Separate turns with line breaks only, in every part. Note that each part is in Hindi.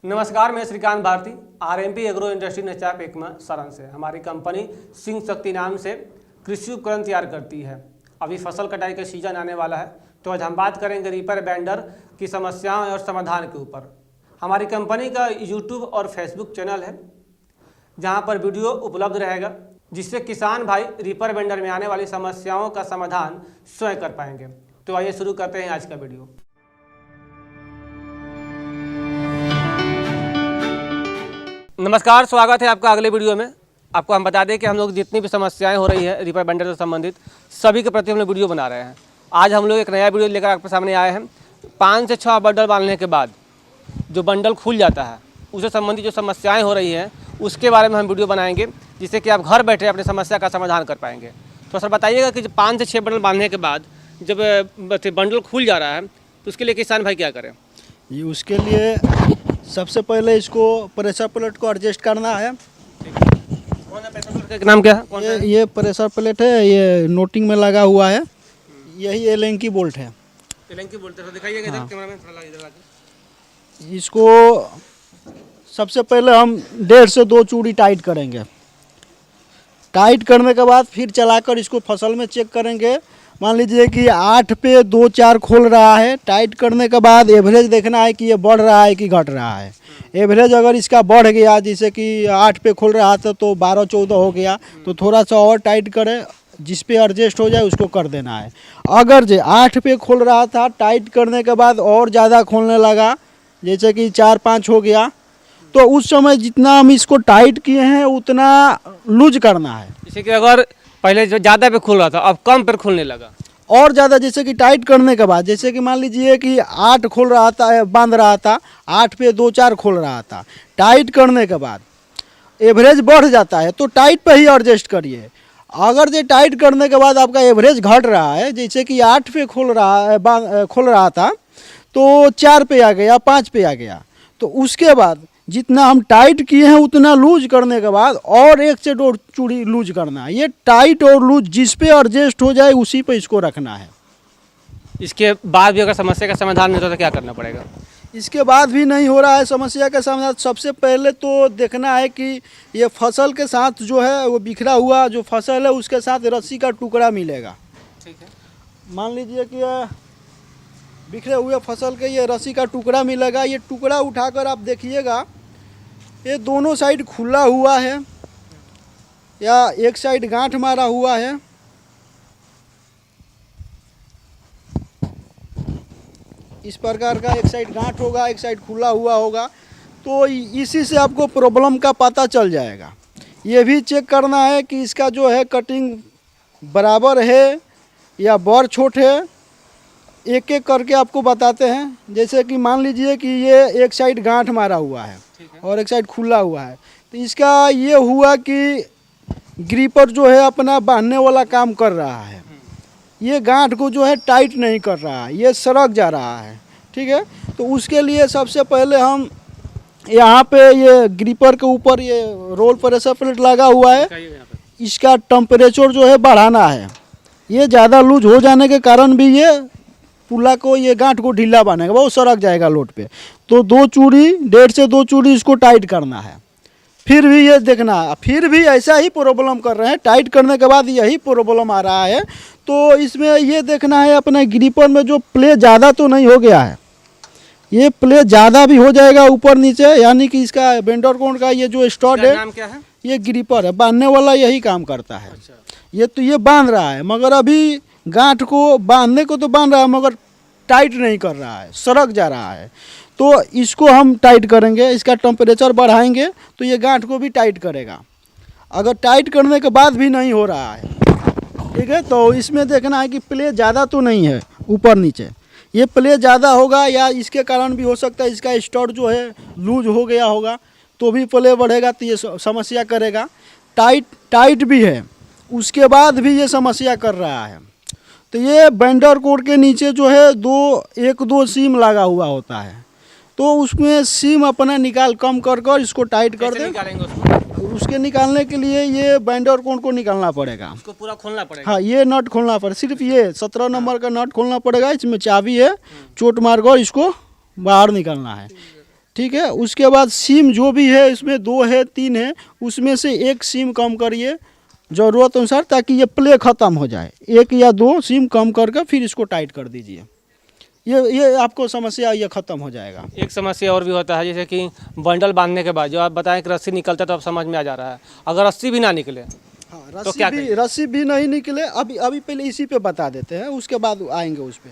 नमस्कार, मैं Shrikant Bharti RMP agro industry Nachap Ekma Saran से। हमारी कंपनी सिंह शक्ति नाम से कृषि उपकरण तैयार करती है। अभी फसल कटाई का सीजन आने वाला है, तो आज हम बात करेंगे रीपर बाइंडर की समस्याओं और समाधान के ऊपर। हमारी कंपनी का यूट्यूब और फेसबुक चैनल है, जहां पर वीडियो उपलब्ध रहेगा, जिससे किसान भाई रीपर बाइंडर में आने वाली समस्याओं का समाधान स्वयं कर पाएंगे। तो आइए शुरू करते हैं आज का वीडियो। नमस्कार, स्वागत है आपका अगले वीडियो में। आपको हम बता दें कि हम लोग जितनी भी समस्याएं हो रही है रीपर बाइंडर से संबंधित सभी के प्रति हम लोग वीडियो बना रहे हैं। आज हम लोग एक नया वीडियो लेकर आपके सामने आए हैं। 5 से 6 बंडल बांधने के बाद जो बंडल खुल जाता है, उससे संबंधित जो समस्याएं हो रही हैं उसके बारे में हम वीडियो बनाएंगे, जिससे कि आप घर बैठे अपनी समस्या का समाधान कर पाएंगे। तो सर बताइएगा कि 5 से 6 बंडल बांधने के बाद जब बंडल खुल जा रहा है तो उसके लिए किसान भाई क्या करें?
उसके लिए सबसे पहले इसको प्रेशर प्लेट को एडजस्ट करना है।
कौन सा प्रेशर प्लेट का नाम क्या है?
ये प्रेशर प्लेट है, ये नोटिंग में लगा हुआ है। यही एलेंकी बोल्ट है।
एलेंकी बोल्ट है, दिखाइएगा इधर कैमरा में, थोड़ा इधर आके।
इसको सबसे पहले हम 1.5 से 2 चूड़ी टाइट करेंगे। टाइट करने के बाद फिर चलाकर इसको फसल में चेक करेंगे। मान लीजिए कि 8 पे 2-4 खोल रहा है। टाइट करने के बाद एवरेज देखना है कि ये बढ़ रहा है कि घट रहा है। एवरेज अगर इसका बढ़ गया, जैसे कि 8 पे खोल रहा था तो 12-14 हो गया, तो थोड़ा सा और टाइट करें, जिस पे एडजस्ट हो जाए उसको कर देना है। अगर जो 8 पे खोल रहा था, टाइट करने के बाद और ज़्यादा खोलने लगा, जैसे कि 4-5 हो गया, तो उस समय जितना हम इसको टाइट किए हैं उतना लूज करना है।
जैसे कि अगर पहले जो ज़्यादा पे खुल रहा था अब कम पे खुलने लगा,
और ज़्यादा, जैसे कि टाइट करने के बाद, जैसे कि मान लीजिए कि 8 खोल रहा था, बांध रहा था, 8 पे 2-4 खोल रहा था, टाइट करने के बाद एवरेज बढ़ जाता है तो टाइट पे ही एडजस्ट करिए। अगर जो टाइट करने के बाद आपका एवरेज घट रहा है, जैसे कि 8 पे खोल रहा था तो 4 पे आ गया, 5 पे आ गया, तो उसके बाद जितना हम टाइट किए हैं उतना लूज करने के बाद और 1 से 2 चूड़ी लूज करना है। ये टाइट और लूज जिस पे एडजस्ट हो जाए उसी पे इसको रखना है।
इसके बाद भी अगर समस्या का समाधान नहीं होता तो क्या करना पड़ेगा?
इसके बाद भी नहीं हो रहा है समस्या का समाधान, सबसे पहले तो देखना है कि ये फसल के साथ जो है वो बिखरा हुआ जो फसल है उसके साथ रस्सी का टुकड़ा मिलेगा।
ठीक है,
मान लीजिए कि बिखरे हुए फसल के ये रस्सी का टुकड़ा मिलेगा। ये टुकड़ा उठाकर आप देखिएगा, ये दोनों साइड खुला हुआ है या एक साइड गांठ मारा हुआ है। इस प्रकार का एक साइड गांठ होगा, एक साइड खुला हुआ होगा, तो इसी से आपको प्रॉब्लम का पता चल जाएगा। ये भी चेक करना है कि इसका जो है कटिंग बराबर है या बड़ छोट है। एक एक करके आपको बताते हैं। जैसे कि मान लीजिए कि ये एक साइड गांठ मारा हुआ है और एक साइड खुला हुआ है, तो इसका ये हुआ कि ग्रीपर जो है अपना बांधने वाला काम कर रहा है। ये गांठ को जो है टाइट नहीं कर रहा है, ये सरक जा रहा है। ठीक है, तो उसके लिए सबसे पहले हम यहाँ पे ये ग्रीपर के ऊपर ये रोल प्रेशर प्लेट लगा हुआ है, इसका टेम्परेचर जो है बढ़ाना है। ये ज़्यादा लूज हो जाने के कारण भी ये पुल्ला को, ये गांठ को ढीला बनेगा, वो सरक जाएगा लोड पे। तो 2 चूड़ी, 1.5 से 2 चूड़ी इसको टाइट करना है। फिर भी ये देखना, फिर भी ऐसा ही प्रॉब्लम कर रहे हैं, टाइट करने के बाद यही प्रॉब्लम आ रहा है, तो इसमें ये देखना है अपने ग्रिपर में जो प्ले ज़्यादा तो नहीं हो गया है। ये प्ले ज़्यादा भी हो जाएगा ऊपर नीचे, यानी कि इसका बेंडर कोण का ये जो स्टॉड है,
नाम क्या है?
ये ग्रिपर है, बांधने वाला यही काम करता है।
अच्छा।
ये तो ये बांध रहा है, मगर अभी गांठ को बांधने को तो बांध रहा है मगर टाइट नहीं कर रहा है, सरक जा रहा है। तो इसको हम टाइट करेंगे, इसका टेम्परेचर बढ़ाएंगे तो ये गांठ को भी टाइट करेगा। अगर टाइट करने के बाद भी नहीं हो रहा है, ठीक है, तो इसमें देखना है कि प्ले ज़्यादा तो नहीं है ऊपर नीचे। ये प्ले ज़्यादा होगा या इसके कारण भी हो सकता है इसका स्टड जो है लूज हो गया होगा, तो भी प्ले बढ़ेगा तो ये समस्या करेगा। टाइट भी है उसके बाद भी ये समस्या कर रहा है। तो ये बेंडर कोड के नीचे जो है 1-2 सीम लगा हुआ होता है, तो उसमें सीम अपना निकाल कम कर इसको टाइट कर दें। उसके निकालने के लिए ये बेंडर कोड को निकालना पड़ेगा,
उसको पूरा खोलना पड़ेगा।
हाँ, ये नट खोलना पड़ेगा, सिर्फ ये 17 नंबर का नट खोलना पड़ेगा। इसमें चाबी है, चोट मार कर इसको बाहर निकालना है। ठीक है। उसके बाद सिम जो भी है इसमें 2 है 3 है, उसमें से एक सिम कम करिए ज़रूरत अनुसार, ताकि ये प्ले ख़त्म हो जाए। 1 या 2 सिम कम करके फिर इसको टाइट कर दीजिए। ये आपको समस्या ये ख़त्म हो जाएगा।
एक समस्या और भी होता है, जैसे कि बंडल बांधने के बाद जो आप बताएं कि रस्सी निकलता है तो अब समझ में आ जा रहा है, अगर रस्सी भी ना निकले
हाँ,
तो क्या करें?
रस्सी भी नहीं निकले। अभी पहले इसी पे बता देते हैं, उसके बाद आएंगे उस पे।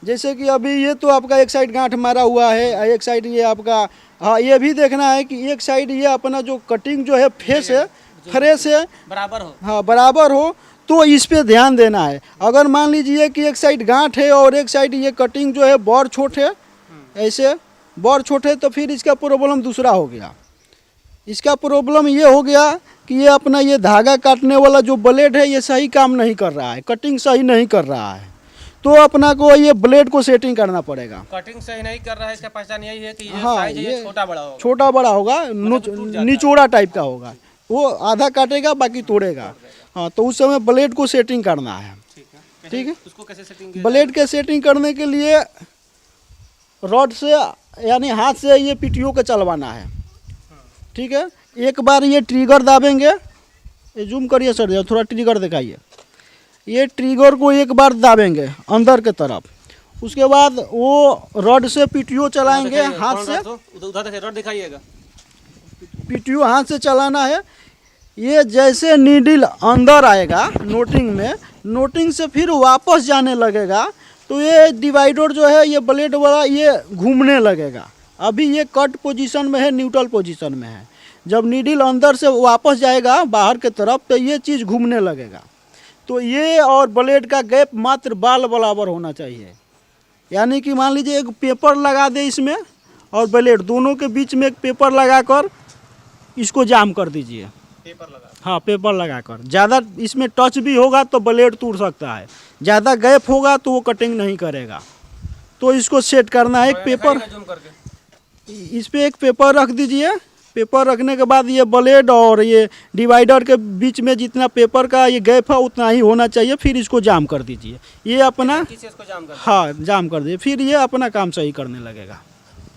जैसे कि अभी ये तो आपका एक साइड गांठ मारा हुआ है, एक साइड ये आपका, हाँ ये भी देखना है कि एक साइड ये अपना जो कटिंग जो है फेस है फ्रेश है,
बराबर हो।
हाँ बराबर हो, तो इस पे ध्यान देना है। अगर मान लीजिए कि एक साइड गांठ है और एक साइड ये कटिंग जो है बड़ छोट है, ऐसे बड़ छोट है, तो फिर इसका प्रॉब्लम दूसरा हो गया। इसका प्रॉब्लम ये हो गया कि ये अपना ये धागा काटने वाला जो ब्लेड है ये सही काम नहीं कर रहा है, कटिंग सही नहीं कर रहा है, तो अपना को ये ब्लेड को सेटिंग करना पड़ेगा।
कटिंग सही नहीं कर रहा है, इसका पहचान यही है कि ये
हाँ,
साइज है, ये
ये
छोटा बड़ा होगा।
छोटा बड़ा होगा,
टूट जाता है।
निचोड़ा टाइप का होगा, वो आधा काटेगा बाकी तोड़ेगा। हाँ, तो उस समय ब्लेड को सेटिंग करना है। ठीक है।
उसको कैसे सेटिंग
ब्लेड के सेटिंग करने के लिए रॉड से यानी हाथ से ये पीटीओ को चलवाना है। ठीक है। एक बार ये ट्रिगर दाबेंगे, ये जूम करिए सर, थोड़ा ट्रिगर दिखाइए। ये ट्रिगर को एक बार दाबेंगे अंदर के तरफ, उसके बाद वो रॉड से पीटीओ चलाएंगे हाथ से।
उधर देखिए, रॉड दिखाइएगा।
पीटीओ हाथ से चलाना है। ये जैसे नीडल अंदर आएगा नोटिंग में, नोटिंग से फिर वापस जाने लगेगा, तो ये डिवाइडर जो है ये ब्लेड वाला ये घूमने लगेगा। अभी ये कट पोजीशन में है, न्यूट्रल पोजीशन में है। जब नीडल अंदर से वापस जाएगा बाहर के तरफ, तो ये चीज़ घूमने लगेगा। तो ये और ब्लेड का गैप मात्र बाल बराबर होना चाहिए। यानी कि मान लीजिए एक पेपर लगा दे इसमें और ब्लेड दोनों के बीच में एक पेपर लगाकर इसको जाम कर दीजिए।
पेपर लगा,
हाँ पेपर लगाकर। ज़्यादा इसमें टच भी होगा तो ब्लेड टूट सकता है, ज़्यादा गैप होगा तो वो कटिंग नहीं करेगा। तो इसको सेट करना है। एक पेपर,
जूम करके
इस पे एक पेपर रख दीजिए। पेपर रखने के बाद ये ब्लेड और ये डिवाइडर के बीच में जितना पेपर का ये गैप है उतना ही होना चाहिए। फिर इसको जाम कर दीजिए। ये अपना,
किसी इसको जाम कर।
हाँ जाम कर दीजिए, फिर ये अपना काम सही करने लगेगा।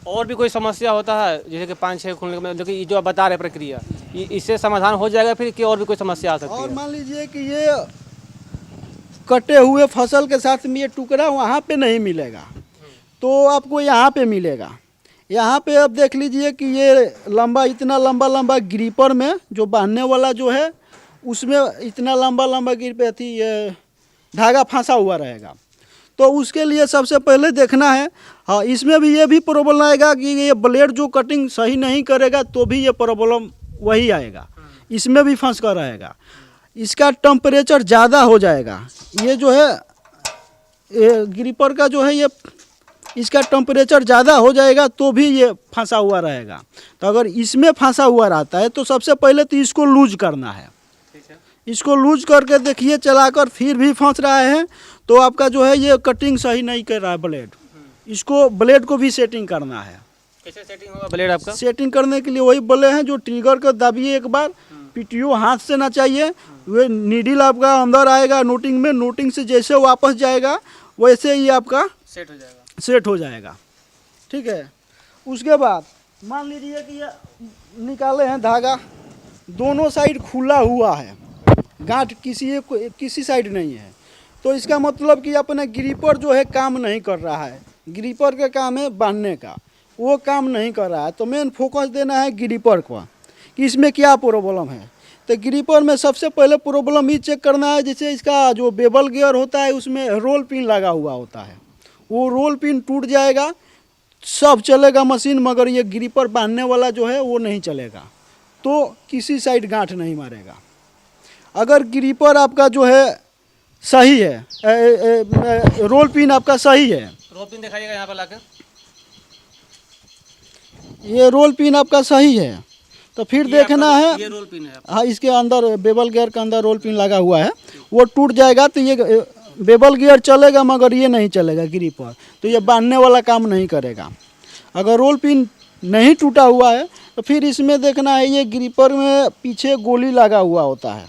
और भी कोई समस्या होता है जैसे कि 5-6 खुलने में, जो कि ये जो आप बता रहे प्रक्रिया, इससे समाधान हो जाएगा फिर कि और भी कोई समस्या आ सकती
और
है?
मान लीजिए कि ये कटे हुए फसल के साथ में ये टुकड़ा वहाँ पे नहीं मिलेगा, तो आपको यहाँ पे मिलेगा। यहाँ पे अब देख लीजिए कि ये लंबा, इतना लंबा लंबा ग्रीपर में जो बांधने वाला जो है उसमें इतना लंबा लंबा ग्रिप थी, ये धागा फंसा हुआ रहेगा। तो उसके लिए सबसे पहले देखना है, हाँ इसमें भी ये भी प्रॉब्लम आएगा कि ये ब्लेड जो कटिंग सही नहीं करेगा तो भी ये प्रॉब्लम वही आएगा, इसमें भी फंस कर रहेगा। इसका टेम्परेचर ज़्यादा हो जाएगा। ये जो है ये ग्रिपर का जो है ये इसका टेम्परेचर ज़्यादा हो जाएगा तो भी ये फंसा हुआ रहेगा। तो अगर इसमें फंसा हुआ रहता है तो सबसे पहले तो इसको लूज करना है। इसको लूज करके देखिए चलाकर, फिर भी फंस रहा है तो आपका जो है ये कटिंग सही नहीं कर रहा है ब्लेड। इसको ब्लेड को भी सेटिंग करना है।
कैसे सेटिंग होगा ब्लेड आपका?
सेटिंग करने के लिए वही बोले हैं, जो ट्रिगर को दबिए एक बार, पीटीओ हाथ से ना चाहिए, वो नीडल आपका अंदर आएगा नोटिंग में, नोटिंग से जैसे वापस जाएगा वैसे ही आपका
सेट हो जाएगा।
सेट हो जाएगा। ठीक है। उसके बाद मान लीजिए कि ये निकाले हैं धागा, दोनों साइड खुला हुआ है, गांठ किसी साइड नहीं है, तो इसका मतलब कि अपना ग्रिपर जो है काम नहीं कर रहा है। ग्रिपर का काम है बांधने का, वो काम नहीं कर रहा है। तो मेन फोकस देना है ग्रिपर को कि इसमें क्या प्रॉब्लम है। तो ग्रिपर में सबसे पहले प्रॉब्लम ये चेक करना है, जैसे इसका जो बेबल गियर होता है उसमें रोल पिन लगा हुआ होता है, वो रोल पिन टूट जाएगा, सब चलेगा मशीन, मगर ये ग्रिपर बांधने वाला जो है वो नहीं चलेगा, तो किसी साइड गांठ नहीं मारेगा। अगर ग्रिपर आपका जो है सही है, रोल पिन आपका सही है,
रोल पिन दिखाइएगा यहाँ पर लाकर।
ये रोल पिन आपका सही है तो फिर देखना है,
ये रोल पिन है आपका।
हाँ इसके अंदर बेबल गियर के अंदर रोल पिन लगा हुआ है, वो टूट जाएगा तो ये बेबल गियर चलेगा मगर ये नहीं चलेगा ग्रिपर, तो ये बांधने वाला काम नहीं करेगा। अगर रोल पिन नहीं टूटा हुआ है तो फिर इसमें देखना है, ये ग्रिपर में पीछे गोली लगा हुआ होता है,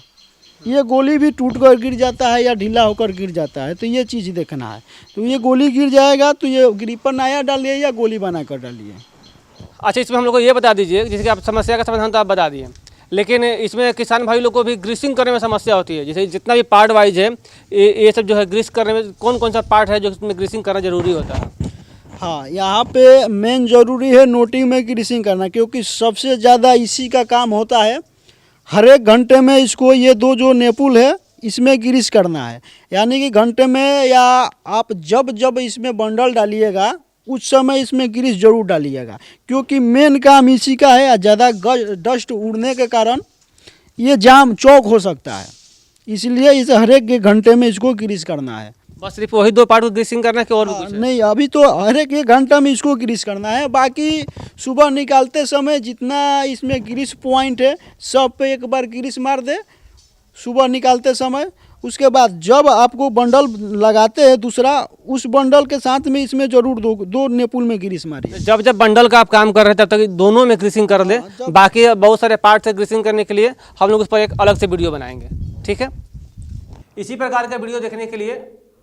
ये गोली भी टूट कर गिर जाता है या ढीला होकर गिर जाता है, तो ये चीज़ देखना है। तो ये गोली गिर जाएगा तो ये ग्रिपर नया डालिए या गोली बना कर डालिए।
अच्छा, इसमें हम लोग को ये बता दीजिए, जैसे कि आप समस्या का समाधान तो आप बता दिए, लेकिन इसमें किसान भाई लोग को भी ग्रीसिंग करने में समस्या होती है। जैसे जितना भी पार्ट वाइज है, ये सब जो है ग्रीस करने में कौन कौन सा पार्ट है जो इसमें ग्रीसिंग करना जरूरी होता है?
हाँ, यहाँ पे मेन ज़रूरी है नोटिंग में ग्रीसिंग करना, क्योंकि सबसे ज़्यादा इसी का काम होता है। हर एक घंटे में इसको ये दो जो नेपुल है इसमें ग्रीस करना है, यानी कि घंटे में, या आप जब जब इसमें बंडल डालिएगा उस समय इसमें ग्रीस जरूर डालिएगा, क्योंकि मेन काम इसी का है। ज़्यादा डस्ट उड़ने के कारण ये जाम चौक हो सकता है, इसलिए इस हर एक घंटे में इसको ग्रीस करना है।
बस सिर्फ वही 2 पार्ट को ग्रीसिंग करना है कि और भी कुछ है?
नहीं, अभी तो हर एक घंटा में इसको ग्रीस करना है। बाकी सुबह निकालते समय जितना इसमें ग्रीस पॉइंट है सब पे एक बार ग्रीस मार दे सुबह निकालते समय। उसके बाद जब आपको बंडल लगाते हैं दूसरा, उस बंडल के साथ में इसमें जरूर दो नेपुल में ग्रीस मारिए।
जब जब बंडल का आप काम कर रहे हैं तब तक दोनों में ग्रीसिंग कर दें। बाकी बहुत सारे पार्ट से ग्रीसिंग करने के लिए हम लोग उस पर एक अलग से वीडियो बनाएंगे, ठीक है। इसी प्रकार का वीडियो देखने के लिए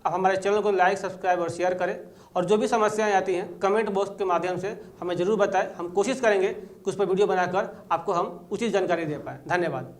आप हमारे चैनल को लाइक, सब्सक्राइब और शेयर करें, और जो भी समस्याएं आती हैं कमेंट बॉक्स के माध्यम से हमें ज़रूर बताएं। हम कोशिश करेंगे कि उस पर वीडियो बनाकर आपको हम उचित जानकारी दे पाएँ। धन्यवाद।